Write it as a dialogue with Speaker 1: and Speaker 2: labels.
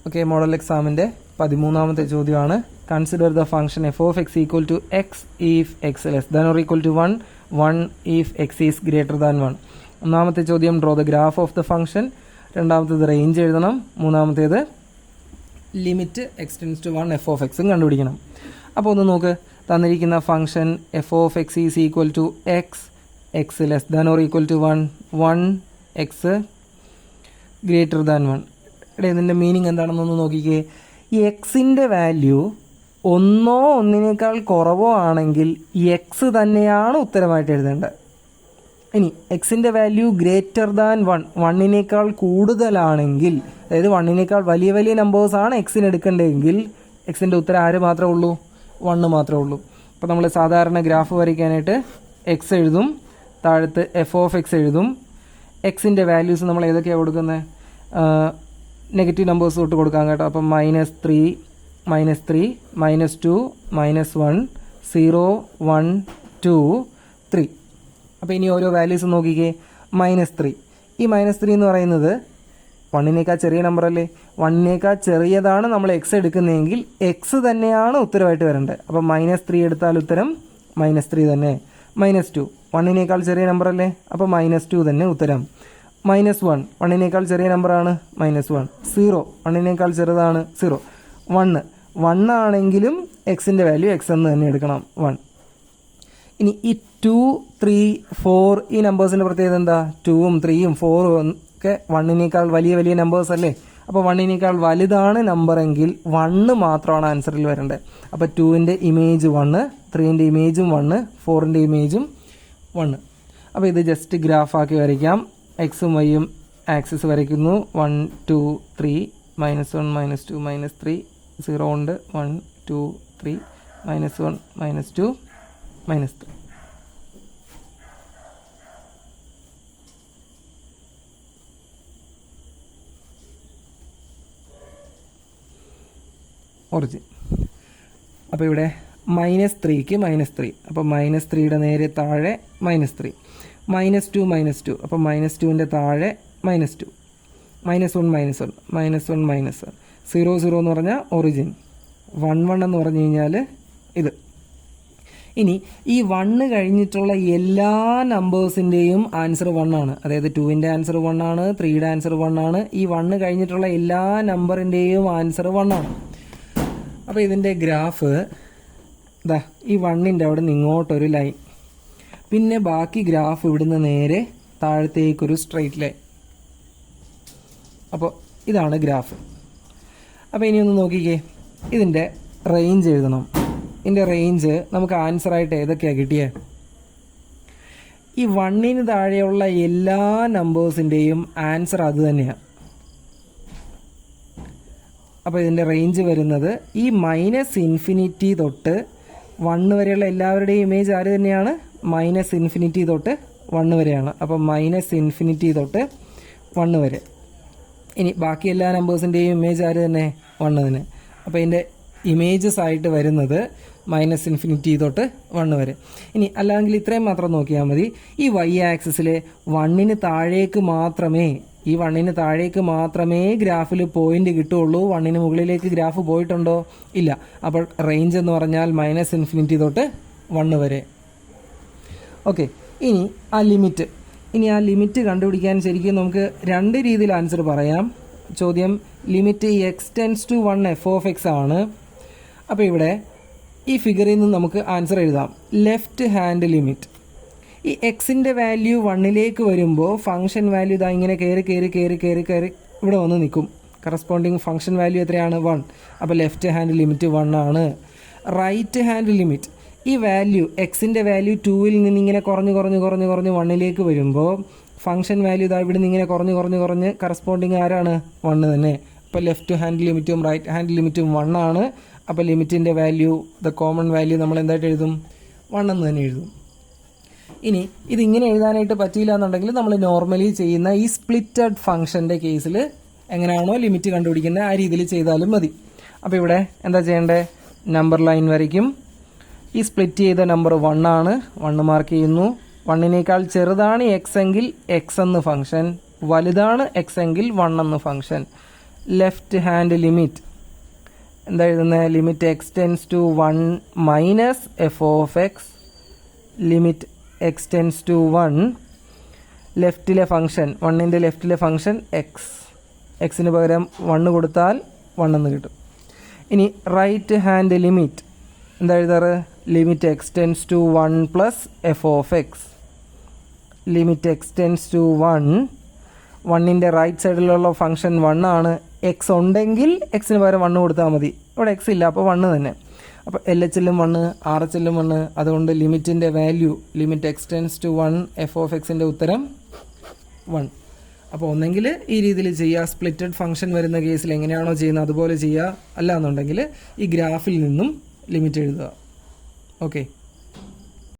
Speaker 1: Okay, model എക്സാമിൻ്റെ 13ാമത്തെ ചോദ്യമാണ്. Consider the function f of x equal to x if x less than or equal to 1 if x is greater than 1. ഒന്നാമത്തെ ചോദ്യം draw the graph of the function, രണ്ടാമത്തേത് range എഴുതണം, മൂന്നാമത്തേത് limit x tends to 1 f of എക്സും കണ്ടുപിടിക്കണം. അപ്പോൾ ഒന്ന് നോക്ക്, തന്നിരിക്കുന്ന function f of x is equal to x less than or equal to 1 x greater than 1. ഇവിടെ ഇതിൻ്റെ മീനിങ് എന്താണെന്നൊന്ന് നോക്കിക്കേ. ഈ എക്സിൻ്റെ വാല്യൂ ഒന്നോ ഒന്നിനേക്കാൾ കുറവോ ആണെങ്കിൽ എക്സ് തന്നെയാണ് ഉത്തരമായിട്ട് എഴുതേണ്ടത്. ഇനി എക്സിൻ്റെ വാല്യൂ ഗ്രേറ്റർ ദാൻ 1 കൂടുതലാണെങ്കിൽ, അതായത് 1 വലിയ വലിയ നമ്പേഴ്സാണ് എക്സിന് എടുക്കേണ്ടതെങ്കിൽ എക്സിൻ്റെ ഉത്തരം ആര് മാത്രമേ ഉള്ളൂ? 1 മാത്രമേ ഉള്ളൂ. അപ്പോൾ നമ്മൾ സാധാരണ ഗ്രാഫ് വരയ്ക്കാനായിട്ട് എക്സ് എഴുതും, താഴത്ത് എഫ് ഓഫ് എക്സ് എഴുതും. എക്സിൻ്റെ വാല്യൂസ് നമ്മൾ ഏതൊക്കെയാണ് കൊടുക്കുന്നത്? നെഗറ്റീവ് നമ്പേഴ്സ് തൊട്ട് കൊടുക്കാം കേട്ടോ. അപ്പം -3, -2, -1, 0, 1, 2, 3. അപ്പോൾ ഇനി ഓരോ വാല്യൂസ് നോക്കിക്കേ. -3, ഈ -3 എന്ന് പറയുന്നത് 1 ചെറിയ നമ്പർ അല്ലേ? 1 ചെറിയതാണ് നമ്മൾ എക്സ് എടുക്കുന്നതെങ്കിൽ എക്സ് തന്നെയാണ് ഉത്തരമായിട്ട് വരേണ്ടത്. അപ്പം -3 എടുത്താൽ ഉത്തരം -3 തന്നെ. -2, 1 ചെറിയ നമ്പർ അല്ലേ? അപ്പോൾ -2 തന്നെ ഉത്തരം. -1, 1 ചെറിയ നമ്പറാണ്, -1. 0, 1 ചെറുതാണ്, 0. 1 ആണെങ്കിലും എക്സിൻ്റെ വാല്യൂ എക്സ് എന്ന് തന്നെ എടുക്കണം, 1. ഇനി ഈ 2, 3, 4 ഈ നമ്പേഴ്സിൻ്റെ പ്രത്യേകത എന്താ? 2ഉം 3ഉം 4ഉം ഒക്കെ 1 വലിയ വലിയ നമ്പേഴ്സ് അല്ലേ? അപ്പോൾ 1 വലുതാണ് നമ്പറെങ്കിൽ 1 മാത്രമാണ് ആൻസറിൽ വരേണ്ടത്. അപ്പോൾ 2ൻ്റെ ഇമേജ് 1, 3ൻ്റെ ഇമേജും 1, 4ൻ്റെ ഇമേജും 1. അപ്പോൾ ഇത് ജസ്റ്റ് ഗ്രാഫാക്കി വരയ്ക്കാം. എക്സും വൈയും ആക്സിസ് വരയ്ക്കുന്നു. 1, 2, 3, -1, -2, -3, 0 ഉണ്ട്. 1, 2, 3, -1, -2, -3. ഒറിജിൻ. അപ്പോൾ ഇവിടെ -3ക്ക് -3, അപ്പോൾ -3യുടെ നേരെ താഴെ -3. -2, -2, അപ്പോൾ -2ൻ്റെ താഴെ -2. -1, -1, -1, -1. 0, 0 എന്ന് പറഞ്ഞാൽ ഒറിജിൻ. 1, 1 എന്ന് പറഞ്ഞു കഴിഞ്ഞാൽ ഇത്. ഇനി ഈ 1 കഴിഞ്ഞിട്ടുള്ള എല്ലാ നമ്പേഴ്സിൻ്റെയും ആൻസർ 1 ആണ്. അതായത് 2ൻ്റെ ആൻസർ 1 ആണ്, 3യുടെ ആൻസർ 1 ആണ്. ഈ 1 കഴിഞ്ഞിട്ടുള്ള എല്ലാ നമ്പറിൻ്റെയും ആൻസർ 1 ആണ്. അപ്പോൾ ഇതിൻ്റെ ഗ്രാഫ് ഇതാ, ഈ 1ൻ്റെ അവിടെ നിന്ന് ഇങ്ങോട്ടൊരു ലൈൻ, പിന്നെ ബാക്കി ഗ്രാഫ് ഇവിടുന്ന് നേരെ താഴത്തേക്കൊരു സ്ട്രെയിറ്റ് ലൈൻ. അപ്പോൾ ഇതാണ് ഗ്രാഫ്. അപ്പോൾ ഇനി ഒന്ന് നോക്കിക്കേ, ഇതിൻ്റെ റേഞ്ച് എഴുതണം. ഇതിൻ്റെ റേഞ്ച് നമുക്ക് ആൻസറായിട്ട് ഏതൊക്കെയാണ് കിട്ടിയത്? ഈ 1ന് താഴെയുള്ള എല്ലാ നമ്പേഴ്സിൻ്റെയും ആൻസർ അത് തന്നെയാണ്. അപ്പോൾ ഇതിൻ്റെ റേഞ്ച് വരുന്നത് ഈ -∞ തൊട്ട് 1 വരെയുള്ള എല്ലാവരുടെയും ഇമേജ് ആര് തന്നെയാണ്? -∞ തൊട്ട് 1 വരെയാണ്. അപ്പം -∞ തൊട്ട് 1 വരെ. ഇനി ബാക്കി എല്ലാ നമ്പേഴ്സിൻ്റെയും ഇമേജ് ആര് തന്നെ? 1 തന്നെ. അപ്പോൾ ഇതിൻ്റെ ഇമേജസ് ആയിട്ട് വരുന്നത് -∞ തൊട്ട് 1 വരെ. ഇനി അല്ലെങ്കിൽ ഇത്രയും മാത്രം നോക്കിയാൽ മതി. ഈ y ആക്സിസിൽ 1ന് താഴേക്ക് മാത്രമേ ഗ്രാഫിൽ പോയിന്റ് കിട്ടുള്ളൂ. 1ന് മുകളിലേക്ക് ഗ്രാഫ് പോയിട്ടുണ്ടോ? ഇല്ല. അപ്പോൾ റേഞ്ച് എന്ന് പറഞ്ഞാൽ -∞ തൊട്ട് 1 വരെ. ഓക്കെ, ഇനി ആ ലിമിറ്റ് കണ്ടുപിടിക്കാൻ ശരിക്കും നമുക്ക് 2 രീതിയിൽ ആൻസർ പറയാം. ചോദ്യം limit x tends to 1 f of x ആണ്. അപ്പോൾ ഇവിടെ ഈ ഫിഗറിൽ നിന്ന് നമുക്ക് ആൻസർ എഴുതാം. Left hand limit. ഈ എക്സിൻ്റെ വാല്യൂ 1ലേക്ക് വരുമ്പോൾ ഫംഗ്ഷൻ വാല്യൂ ഇതാ ഇങ്ങനെ കയറി ഇവിടെ വന്ന് നിൽക്കും. കറസ്പോണ്ടിങ് ഫംഗ്ഷൻ വാല്യൂ എത്രയാണ്? 1. അപ്പോൾ ലെഫ്റ്റ് ഹാൻഡ് ലിമിറ്റ് 1 ആണ്. റൈറ്റ് ഹാൻഡ് ലിമിറ്റ്, ഈ വാല്യൂ എക്സിൻ്റെ വാല്യൂ 2ൽ നിന്ന് ഇങ്ങനെ കുറഞ്ഞ് 1ലേക്ക് വരുമ്പോൾ ഫംഗ്ഷൻ വാല്യൂ ഇതാ ഇവിടെ നിന്ന് ഇങ്ങനെ കുറഞ്ഞ് കറസ്പോണ്ടിങ് ആരാണ്? 1 തന്നെ. അപ്പോൾ ലെഫ്റ്റ് ഹാൻഡ് ലിമിറ്റും റൈറ്റ് ഹാൻഡ് ലിമിറ്റും 1 ആണ്. അപ്പോൾ ലിമിറ്റിൻ്റെ വാല്യൂ, ദ കോമൺ വാല്യൂ നമ്മൾ എന്തായിട്ട് എഴുതും? 1 എന്ന് തന്നെ എഴുതും. ഇനി ഇതിങ്ങനെ എഴുതാനായിട്ട് പറ്റിയില്ല എന്നുണ്ടെങ്കിൽ നമ്മൾ നോർമലി ചെയ്യുന്ന ഈ സ്പ്ലിറ്റഡ് ഫംഗ്ഷൻ്റെ കേസിൽ എങ്ങനെയാണോ ലിമിറ്റ് കണ്ടുപിടിക്കുന്നത് ആ രീതിയിൽ ചെയ്താലും മതി. അപ്പോൾ ഇവിടെ എന്താ ചെയ്യേണ്ടത്? നമ്പർ ലൈൻ വരയ്ക്കും. ഈ സ്പ്ലിറ്റ് ചെയ്ത നമ്പർ 1 ആണ്, 1 മാർക്ക് ചെയ്യുന്നു. 1 ചെറുതാണ് എക്സ് എങ്കിൽ എക്സ് എന്ന് ഫംഗ്ഷൻ, വലുതാണ് എക്സ് എങ്കിൽ 1 എന്ന് ഫംഗ്ഷൻ. ലെഫ്റ്റ് ഹാൻഡ് ലിമിറ്റ് എന്താ എഴുതുന്നത്? Limit x tends to 1 minus f of x, limit x tends to 1, ലെഫ്റ്റിലെ ഫംഗ്ഷൻ 1ൻ്റെ ലെഫ്റ്റിലെ ഫംഗ്ഷൻ എക്സ്, എക്സിന് പകരം 1 കൊടുത്താൽ 1 എന്ന് കിട്ടും. ഇനി റൈറ്റ് ഹാൻഡ് ലിമിറ്റ് എന്താ എഴുതാറ്? Limit x tends to 1 plus f of x, limit x tends to 1, 1ൻ്റെ റൈറ്റ് സൈഡിലുള്ള ഫംഗ്ഷൻ 1 ആണ്. എക്സ് ഉണ്ടെങ്കിൽ എക്സിന് പകരം 1 കൊടുത്താൽ മതി. ഇവിടെ എക്സ് ഇല്ല, അപ്പോൾ 1 തന്നെ. അപ്പോൾ എൽ എച്ച് എല്ലും 1, ആർ എച്ച് എല്ലും 1. അതുകൊണ്ട് ലിമിറ്റിൻ്റെ value limit x tends to 1 f of എക്സിൻ്റെ ഉത്തരം 1. അപ്പോൾ ഒന്നെങ്കിൽ ഈ രീതിയിൽ ചെയ്യുക, സ്പ്ലിറ്റഡ് ഫംഗ്ഷൻ വരുന്ന കേസിൽ എങ്ങനെയാണോ ചെയ്യുന്നത് അതുപോലെ ചെയ്യുക. അല്ല എന്നുണ്ടെങ്കിൽ ഈ ഗ്രാഫിൽ നിന്നും ലിമിറ്റ് എഴുതുക. ഓക്കെ.